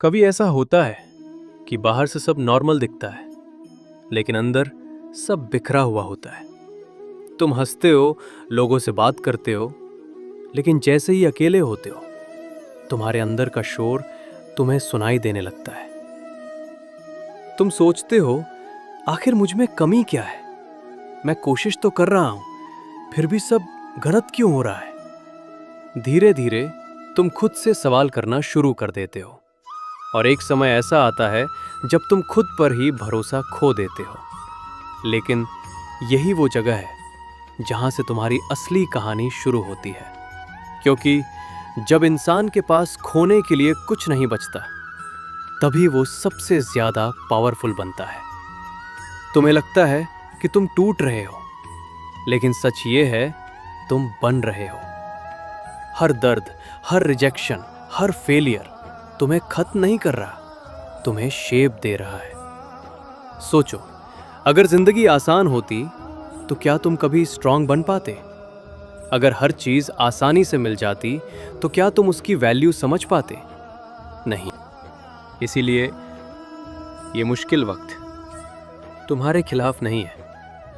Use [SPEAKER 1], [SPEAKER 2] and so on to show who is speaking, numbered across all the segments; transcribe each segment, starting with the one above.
[SPEAKER 1] कभी ऐसा होता है कि बाहर से सब नॉर्मल दिखता है, लेकिन अंदर सब बिखरा हुआ होता है। तुम हंसते हो, लोगों से बात करते हो, लेकिन जैसे ही अकेले होते हो, तुम्हारे अंदर का शोर तुम्हें सुनाई देने लगता है। तुम सोचते हो, आखिर मुझ में कमी क्या है? मैं कोशिश तो कर रहा हूं, फिर भी सब गलत क्यों हो रहा है? धीरे धीरे तुम खुद से सवाल करना शुरू कर देते हो, और एक समय ऐसा आता है जब तुम खुद पर ही भरोसा खो देते हो। लेकिन यही वो जगह है जहां से तुम्हारी असली कहानी शुरू होती है, क्योंकि जब इंसान के पास खोने के लिए कुछ नहीं बचता, तभी वो सबसे ज्यादा पावरफुल बनता है। तुम्हें लगता है कि तुम टूट रहे हो, लेकिन सच ये है, तुम बन रहे हो। हर दर्द, हर रिजेक्शन, हर फेलियर तुम्हें खत्म नहीं कर रहा, तुम्हें शेप दे रहा है। सोचो, अगर जिंदगी आसान होती तो क्या तुम कभी स्ट्रांग बन पाते? अगर हर चीज आसानी से मिल जाती तो क्या तुम उसकी वैल्यू समझ पाते? नहीं। इसीलिए ये मुश्किल वक्त तुम्हारे खिलाफ नहीं है,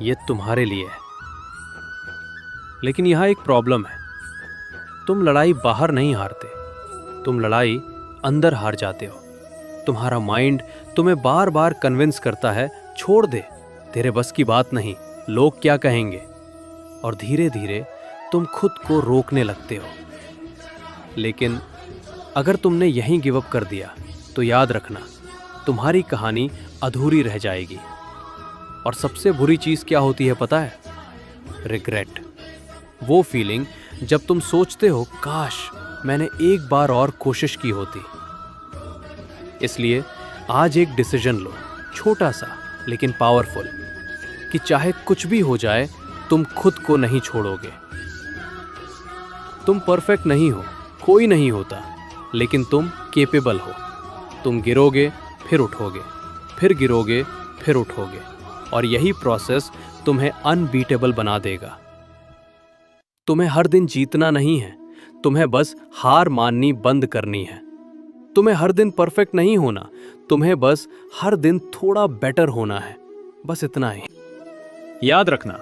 [SPEAKER 1] ये तुम्हारे लिए है। लेकिन यहां एक प्रॉब्लम है, तुम लड़ाई बाहर नहीं हारते, तुम लड़ाई अंदर हार जाते हो। तुम्हारा माइंड तुम्हें बार बार कन्विंस करता है, छोड़ दे, तेरे बस की बात नहीं, लोग क्या कहेंगे। और धीरे धीरे तुम खुद को रोकने लगते हो। लेकिन अगर तुमने यहीं गिव अप कर दिया तो याद रखना, तुम्हारी कहानी अधूरी रह जाएगी। और सबसे बुरी चीज क्या होती है पता है? रिग्रेट। वो फीलिंग जब तुम सोचते हो, काश मैंने एक बार और कोशिश की होती। इसलिए आज एक डिसीजन लो, छोटा सा लेकिन पावरफुल, कि चाहे कुछ भी हो जाए, तुम खुद को नहीं छोड़ोगे। तुम परफेक्ट नहीं हो, कोई नहीं होता, लेकिन तुम केपेबल हो। तुम गिरोगे, फिर उठोगे, फिर गिरोगे, फिर उठोगे, और यही प्रोसेस तुम्हें अनबीटेबल बना देगा। तुम्हें हर दिन जीतना नहीं है, तुम्हें बस हार माननी बंद करनी है। तुम्हें हर दिन परफेक्ट नहीं होना, तुम्हें बस हर दिन थोड़ा बेटर होना है, बस इतना ही। याद रखना,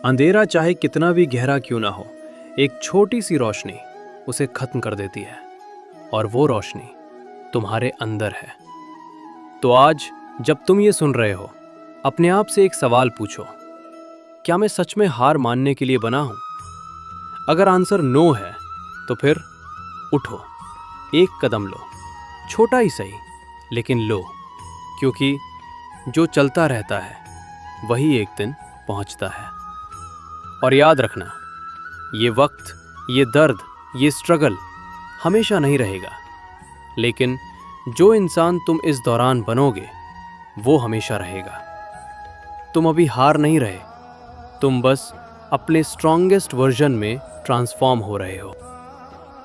[SPEAKER 1] अंधेरा चाहे कितना भी गहरा क्यों ना हो, एक छोटी सी रोशनी उसे खत्म कर देती है, और वो रोशनी तुम्हारे अंदर है। तो आज जब तुम ये सुन रहे हो, अपने आप से एक सवाल पूछो, क्या मैं सच में हार मानने के लिए बना हूं? अगर आंसर नो है तो फिर उठो, एक कदम लो, छोटा ही सही, लेकिन लो, क्योंकि जो चलता रहता है वही एक दिन पहुंचता है। और याद रखना, ये वक्त, ये दर्द, ये स्ट्रगल हमेशा नहीं रहेगा, लेकिन जो इंसान तुम इस दौरान बनोगे वो हमेशा रहेगा। तुम अभी हार नहीं रहे, तुम बस अपने स्ट्रॉन्गेस्ट वर्जन में ट्रांसफॉर्म हो रहे हो।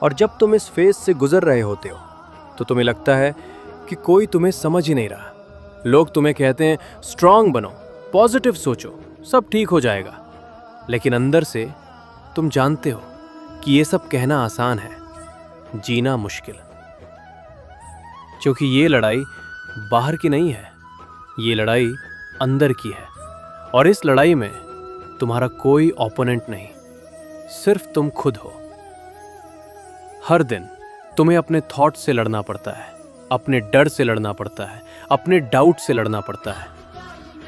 [SPEAKER 1] और जब तुम इस फेज से गुजर रहे होते हो तो तुम्हें लगता है कि कोई तुम्हें समझ ही नहीं रहा। लोग तुम्हें कहते हैं, स्ट्रांग बनो, पॉजिटिव सोचो, सब ठीक हो जाएगा। लेकिन अंदर से तुम जानते हो कि ये सब कहना आसान है, जीना मुश्किल। क्योंकि ये लड़ाई बाहर की नहीं है, ये लड़ाई अंदर की है। और इस लड़ाई में तुम्हारा कोई ओपोनेंट नहीं, सिर्फ तुम खुद हो। हर दिन तुम्हें अपने थॉट से लड़ना पड़ता है, अपने डर से लड़ना पड़ता है, अपने डाउट से लड़ना पड़ता है।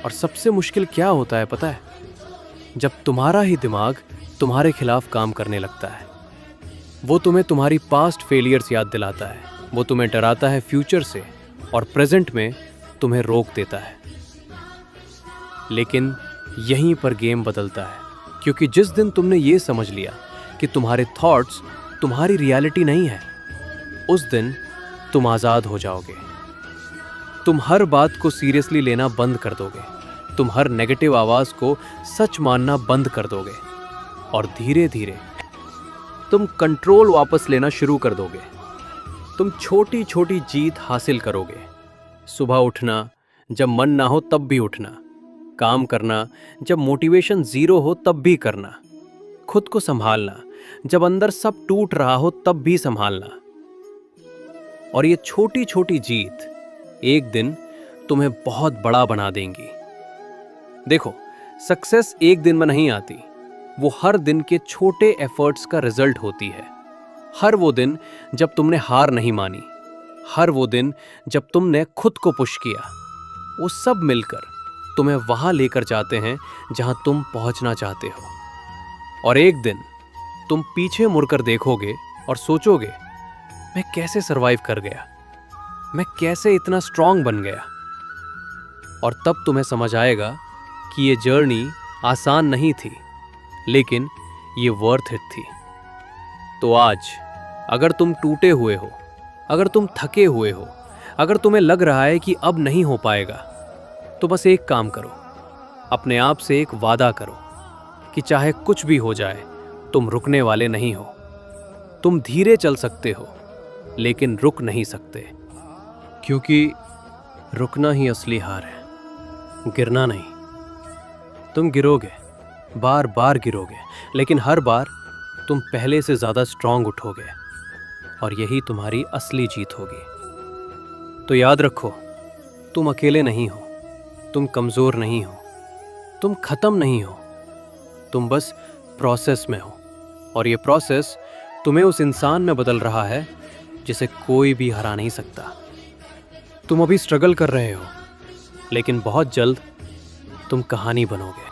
[SPEAKER 1] और सबसे मुश्किल क्या होता है पता है? जब तुम्हारा ही दिमाग तुम्हारे खिलाफ काम करने लगता है। वो तुम्हें तुम्हारी पास्ट फेलियर्स याद दिलाता है, वो तुम्हें डराता है फ्यूचर से, और प्रेजेंट में तुम्हें रोक देता है। लेकिन यहीं पर गेम बदलता है, क्योंकि जिस दिन तुमने ये समझ लिया कि तुम्हारे थॉट्स तुम्हारी रियलिटी नहीं है, उस दिन तुम आज़ाद हो जाओगे। तुम हर बात को सीरियसली लेना बंद कर दोगे, तुम हर नेगेटिव आवाज़ को सच मानना बंद कर दोगे, और धीरे धीरे तुम कंट्रोल वापस लेना शुरू कर दोगे। तुम छोटी छोटी जीत हासिल करोगे। सुबह उठना, जब मन ना हो तब भी उठना, काम करना, जब मोटिवेशन जीरो हो तब भी करना, खुद को संभालना, जब अंदर सब टूट रहा हो तब भी संभालना। और ये छोटी छोटी जीत एक दिन तुम्हें बहुत बड़ा बना देंगी। देखो, सक्सेस एक दिन में नहीं आती, वो हर दिन के छोटे एफर्ट्स का रिजल्ट होती है। हर वो दिन जब तुमने हार नहीं मानी, हर वो दिन जब तुमने खुद को पुश किया, वो सब मिलकर तुम्हें वहां लेकर जाते हैं जहां तुम पहुंचना चाहते हो। और एक दिन तुम पीछे मुड़कर देखोगे और सोचोगे, मैं कैसे सरवाइव कर गया, मैं कैसे इतना स्ट्रांग बन गया। और तब तुम्हें समझ आएगा कि ये जर्नी आसान नहीं थी, लेकिन ये वर्थ इट थी। तो आज अगर तुम टूटे हुए हो, अगर तुम थके हुए हो, अगर तुम्हें लग रहा है कि अब नहीं हो पाएगा, तो बस एक काम करो, अपने आप से एक वादा करो कि चाहे कुछ भी हो जाए, तुम रुकने वाले नहीं हो। तुम धीरे चल सकते हो, लेकिन रुक नहीं सकते, क्योंकि रुकना ही असली हार है, गिरना नहीं। तुम गिरोगे, बार बार गिरोगे, लेकिन हर बार तुम पहले से ज़्यादा स्ट्रांग उठोगे, और यही तुम्हारी असली जीत होगी। तो याद रखो, तुम अकेले नहीं हो, तुम कमज़ोर नहीं हो, तुम ख़त्म नहीं हो, तुम बस प्रोसेस में हो। और ये प्रोसेस तुम्हें उस इंसान में बदल रहा है जिसे कोई भी हरा नहीं सकता। तुम अभी स्ट्रगल कर रहे हो, लेकिन बहुत जल्द तुम कहानी बनोगे।